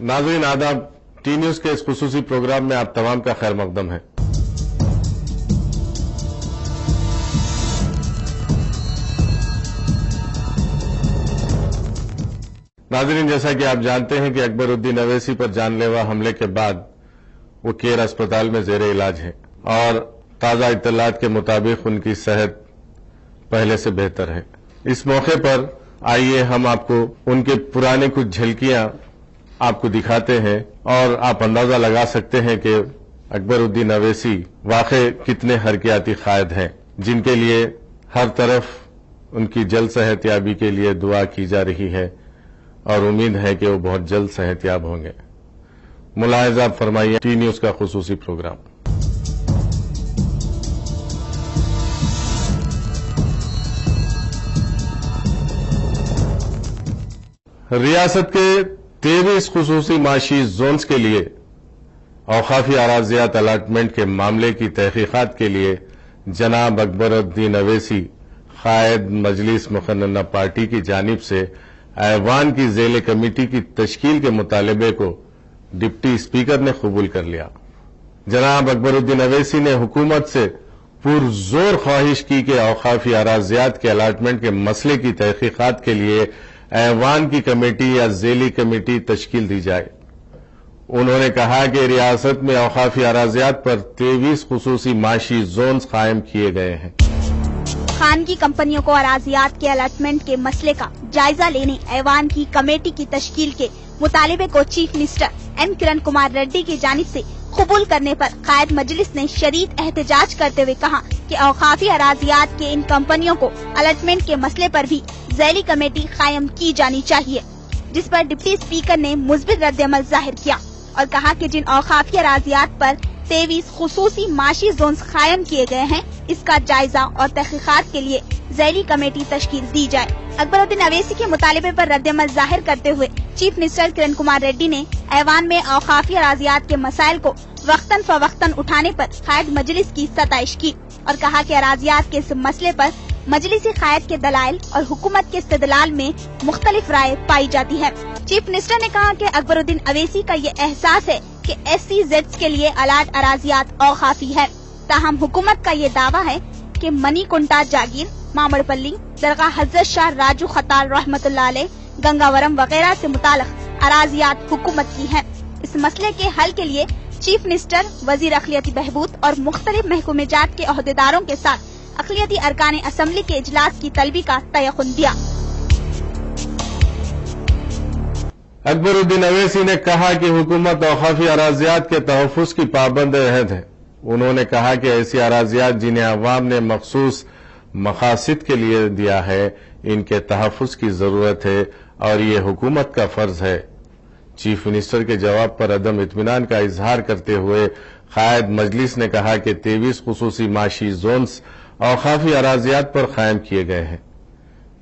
नाज़रीन आदाब, T news के इस खुसूसी प्रोग्राम में आप तमाम का खैर मकदम है। नाज़रीन, जैसा कि आप जानते हैं कि अकबरुद्दीन अवैसी पर जानलेवा हमले के बाद वो केयर अस्पताल में ज़ेरे इलाज है और ताज़ा इत्तलात के मुताबिक उनकी सेहत पहले से बेहतर है। इस मौके पर आइए हम आपको उनके पुराने कुछ झलकियां आपको दिखाते हैं और आप अंदाजा लगा सकते हैं कि अकबरुद्दीन अवैसी वाकई कितने हरकियाती कायद हैं, जिनके लिए हर तरफ उनकी जल्द सेहतयाबी के लिए दुआ की जा रही है और उम्मीद है कि वो बहुत जल्द सेहतयाब होंगे। मुलाहिजा फरमाइए टी न्यूज़ का खुसूसी प्रोग्राम। रियासत के 23 खुसूसी माशी जोन्स के लिए औकाफी अराजियात अलाटमेंट के मामले की तहकीकात के लिए जनाब अकबरुद्दीन अवैसी कायद मजलिस मुकन्नना पार्टी की जानिब से ऐवान की ज़ेले कमेटी की तश्कील के मुतालबे को डिप्टी स्पीकर ने कबूल कर लिया। जनाब अकबरुद्दीन अवैसी ने हुकूमत से पुरजोर ख्वाहिश की कि औकाफी अराजियात के अलाटमेंट के मसले की तहकीकात के लिए ऐवान की कमेटी या ज़ेली कमेटी तश्कील दी जाए। उन्होंने कहा कि रियासत में औकाफी अराजियात पर 23 खुसूसी माशी जोन्स कायम किए गए हैं। खानगी कंपनियों को अराजियात के अलॉटमेंट के मसले का जायजा लेने ऐवान की कमेटी की तश्कील के मुतालिबे को chief minister M Kiran Kumar Reddy की जानिब से कबूल करने पर कायद मजलिस ने शदीद एहतजाज करते हुए कहा कि औकाफी अराजियात के इन कंपनियों को अलॉटमेंट के मसले पर भी ज़ैली कमेटी कायम की जानी चाहिए, जिस पर डिप्टी स्पीकर ने मुस्बित रद्द-ए-अमल जाहिर किया और कहा कि जिन औकाफी अराजियात पर 23 खुसूसी माशी जोन्स कायम किए गए हैं, इसका जायजा और तहकीकात के लिए ज़ैली कमेटी तश्कील दी जाए। अकबरुद्दीन अवैसी के मुतालिबे पर रद्द-ए-अमल जाहिर करते हुए चीफ मिनिस्टर किरण कुमार रेड्डी ने ऐवान में औकाफी अराजियात के मसाइल को वक्तन फवक्तन उठाने पर कायद मजलिस की सताइश की और कहा कि अराजियात के इस मसले पर मजलिसी कायद के दलाइल और हुकूमत के इस्तेदलाल में मुख्तलिफ राय पाई जाती है। चीफ मिनिस्टर ने कहा कि अकबरुद्दीन अवैसी का ये एहसास है कि SEZs के लिए अलाट अराजियात औकाफी है, ताहम हुकूमत का ये दावा है कि मनीकुंटा जागीर, मामड़पल्ली, दरगाह हजरत शाह राजू खतार रहमतुल्लाह अलैह, गंगावरम वगैरह से मुताल्लिक़ अराजियात हुकूमत की है। इस मसले के हल के लिए चीफ मिनिस्टर, वजीर अक़लियती बहबूद और मुख्तलिफ महकूमजात के अहदेदारों के साथ अक़लियती अरकान असम्बली के इजलास की तलबी का तयक़ुन दिया। अकबरुद्दीन अवैसी ने कहा कि हुकूमत औकाफी अराजियात के तहफ़्फ़ुज़ की पाबंद रहद है। उन्होंने कहा कि ऐसी अराजियात जिन्हें अवाम ने मखसूस मकासिद के लिए दिया है, इनके तहफ़्फ़ुज़ की ज़रूरत है और ये हुकूमत का फ़र्ज है। चीफ मिनिस्टर के जवाब पर अदम इत्मीनान का इजहार करते हुए कायद मजलिस ने कहा कि 23 खुसूसी माशी जोन्स औकाफी अराजियात पर कायम किए गए हैं।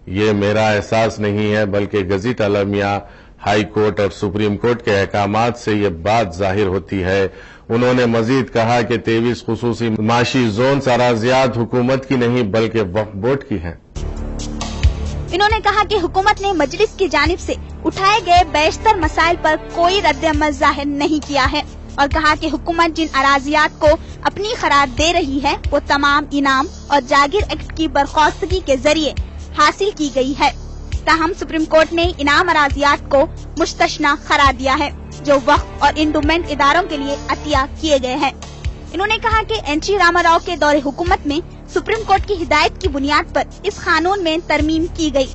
ये मेरा एहसास नहीं है, बल्कि गज़ीट अलमिया, हाई कोर्ट और सुप्रीम कोर्ट के अहकामात से ये बात जाहिर होती है। उन्होंने मजीद कहा कि 23 खुसूसी माशी जोन्स अराजियात हुकूमत की नहीं बल्कि वक्फ बोर्ड की हैं। इन्होंने कहा कि हुकूमत ने मजलिस की जानिब से उठाए गए बेशतर मसाइल पर कोई रद्द-ए-अमल जाहिर नहीं किया है और कहा कि हुकूमत जिन अराजियात को अपनी करार दे रही है, वो तमाम इनाम और जागीर एक्ट की बर्खास्तगी के जरिए हासिल की गई है। ताहम सुप्रीम कोर्ट ने इनाम अराजियात को मुस्तशना करार दिया है, जो वक्फ और इंडोमेंट इदारों के लिए अतिया किए गए हैं। इन्होंने कहा कि एन.टी. रामाराव के दौरे हुकूमत में सुप्रीम कोर्ट की हिदायत की बुनियाद पर इस कानून में तरमीम की गई।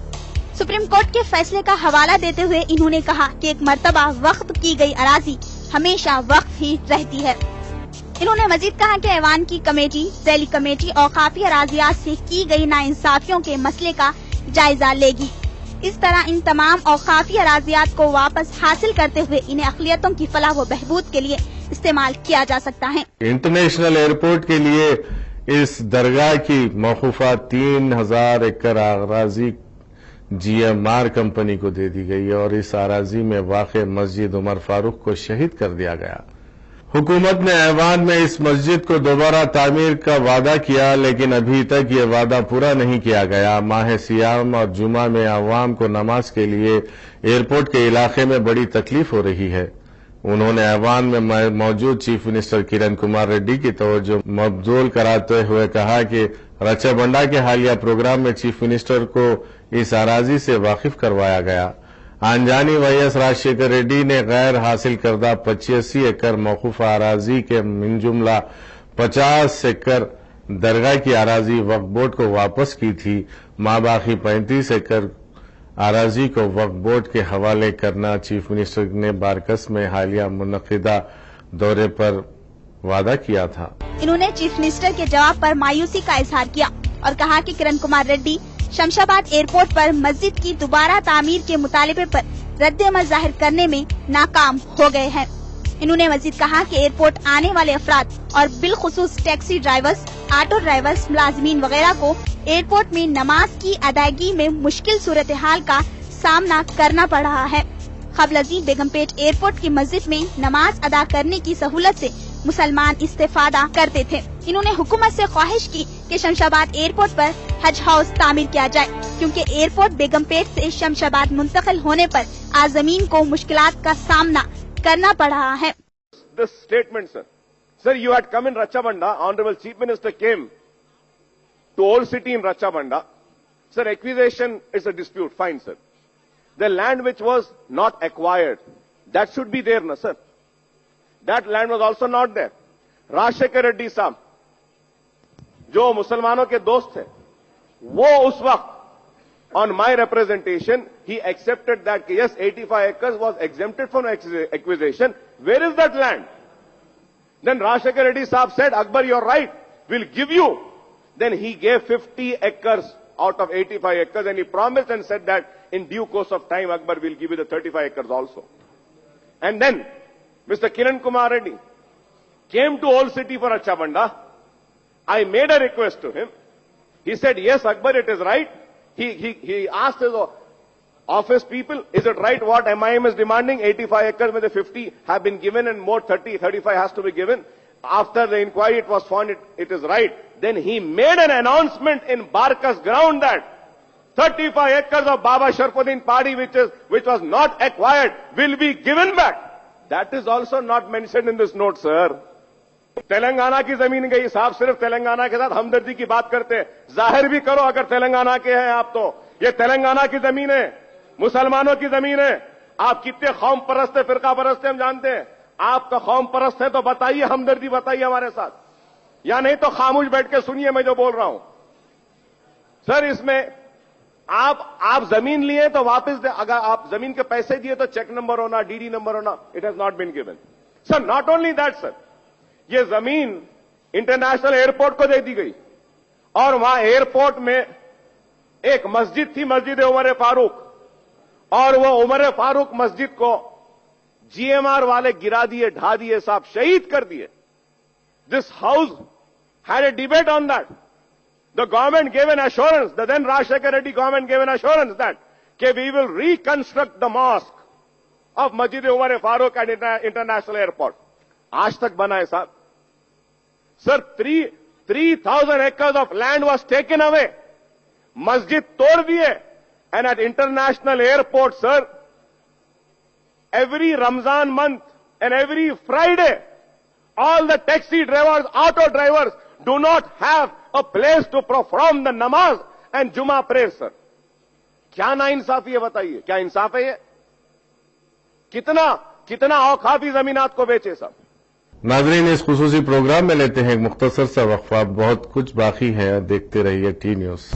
सुप्रीम कोर्ट के फैसले का हवाला देते हुए इन्होंने कहा कि एक मर्तबा वक्फ की गई अराजी हमेशा वक्फ ही रहती है। इन्होंने मजीद कहा कि ऐवान की कमेटी, ज़ैली कमेटी औकाफी अराजियात से की गई नाइंसाफियों के मसले का जायजा लेगी। इस तरह इन तमाम औकाफी अराजियात को वापस हासिल करते हुए इन्हें अक़लियतों की फलाह व बहबूद के लिए इस्तेमाल किया जा सकता है। इंटरनेशनल एयरपोर्ट के लिए इस दरगाह की मौकूफा 3000 एकड़ अराजी GMR कंपनी को दे दी गई और इस अराजी में वाक़े मस्जिद उमर फारूक को शहीद कर दिया गया। हुकूमत ने ऐवान में इस मस्जिद को दोबारा तामीर का वादा किया, लेकिन अभी तक ये वादा पूरा नहीं किया गया। माह सियाम और जुमा में अवाम को नमाज के लिए एयरपोर्ट के इलाके में बड़ी तकलीफ हो रही है। انہوں نے ایوان میں موجود چیف منسٹر کرن کمار ریڈی کی توجہ مبذول کراتے ہوئے کہا کہ رچا بنڈا کے حالیہ پروگرام میں چیف منسٹر کو اس اراضی سے واقف کروایا گیا۔ آنجانی وائیس راجشیکھر ریڈی نے غیر حاصل کردہ 85 ایکڑ موقوفہ اراضی کے من جملہ 50 ایکڑ درگاہ کی اراضی وقف بورڈ کو واپس کی تھی۔ ماباقی 35 ایکڑ اراضی کو وقف بورڈ کے حوالے کرنا چیف منسٹر نے بارکس میں حالیہ منعقدہ دورے پر وعدہ کیا تھا۔ انہوں نے چیف منسٹر کے جواب پر مایوسی کا اظہار کیا اور کہا کہ کرن کمار ریڈی شمشاباد ایئرپورٹ پر مسجد کی دوبارہ تعمیر کے مطالبے پر رد عمل ظاہر کرنے میں ناکام ہو گئے ہیں۔ انہوں نے مزید کہا کہ ایئرپورٹ آنے والے افراد اور بالخصوص ٹیکسی ڈرائیورز، آٹو ڈرائیورز، ملازمین وغیرہ کو ایئرپورٹ میں نماز کی ادائیگی میں مشکل صورتحال کا سامنا کرنا پڑ رہا ہے۔ قبل ازیں بیگم پیٹ ایئرپورٹ کی مسجد میں نماز ادا کرنے کی سہولت سے مسلمان استفادہ کرتے تھے۔ انہوں نے حکومت سے خواہش کی کہ شمشاباد ایئرپورٹ پر حج ہاؤس تعمیر کیا جائے، کیونکہ ایئرپورٹ بیگم پیٹ سے شمشاباد منتقل ہونے پر عازمین کو مشکلات کا سامنا کرنا پڑ رہا ہے۔ This statement, sir. Sir, you had come in Rachabanda. Honorable Chief Minister came to Old City in Rachabanda. Sir, acquisition is a dispute. Fine, sir. The land which was not acquired, that should be there, no, sir. That land was also not there. Rajshekar Reddy Saab, جو مسلمانوں کے دوست تھے, وہ اس وقت on my representation, he accepted that yes, 85 acres was exempted from acquisition. Where is that land? Then Rajshekar Reddy Saab said, Akbar, you're right, we'll give you. Then he gave 50 acres out of 85 acres and he promised and said that in due course of time, Akbar will give you the 35 acres also. And then Mr. Kiran Kumar Reddy came to Old City for Rachabanda. I made a request to him. He said, yes, Akbar, it is right. He asked his office people, is it right what MIM is demanding? 85 acres with the 50 have been given and more 35 has to be given. After the inquiry, it was found it is right. Then he made an announcement in Barkas ground that 35 acres of Baba Sharfuddin Padi, which was not acquired, will be given back. That is also not mentioned in this note, sir. Telangana کی زمین گئی, صاحب صرف تلنگانہ کے ساتھ ہمدردی کی بات کرتے ہیں. ظاہر بھی کرو اگر تلنگانہ کے ہیں آپ, تو یہ تلنگانہ کی زمین ہے, مسلمانوں کی زمین ہے. آپ کتنے قوم پرست ہیں, فرقہ پرست ہیں, ہم جانتے ہیں. آپ کا قوم پرست ہے تو بتائیے, ہمدردی بتائیے ہمارے ساتھ, یا نہیں تو خاموش بیٹھ کے سنیے میں جو بول رہا ہوں. سر, اس میں آپ زمین لیے تو واپس دے. اگر آپ زمین کے پیسے دیے تو چیک نمبر ہونا, ڈی ڈی نمبر ہونا. It has not been given. Sir, not only that sir, یہ زمین انٹرنیشنل ایئرپورٹ کو دے دی گئی اور وہاں ایئرپورٹ میں ایک مسجد تھی, مسجد عمر فاروق, اور وہ عمر فاروق مسجد کو جی ایم آر والے گرا دیے, ڈھا دیے, صاحب شہید کر دیے. This house had a debate on that. The government gave an assurance, the then Rajshekar Reddy government gave an assurance that we will reconstruct the mosque of Masjid Umar Farooq at International Airport. آج تک بنا ہے صاحب. Sir, 3,000 acres of land was taken away. Masjid توڑ دیے. And at International Airport, sir, every Ramzan month and every Friday, all the taxi drivers, auto drivers do not have a place to perform the namaz and Jummah prayer, sir. کیا نا انصافی ہے بتائیے, کیا انصاف ہے یہ؟ کتنا اوقافی زمینات کو بیچے صاحب. ناظرین, اس خصوصی پروگرام میں لیتے ہیں ایک مختصر سا وقفہ. بہت کچھ باقی ہے, دیکھتے رہیے ٹی نیوز.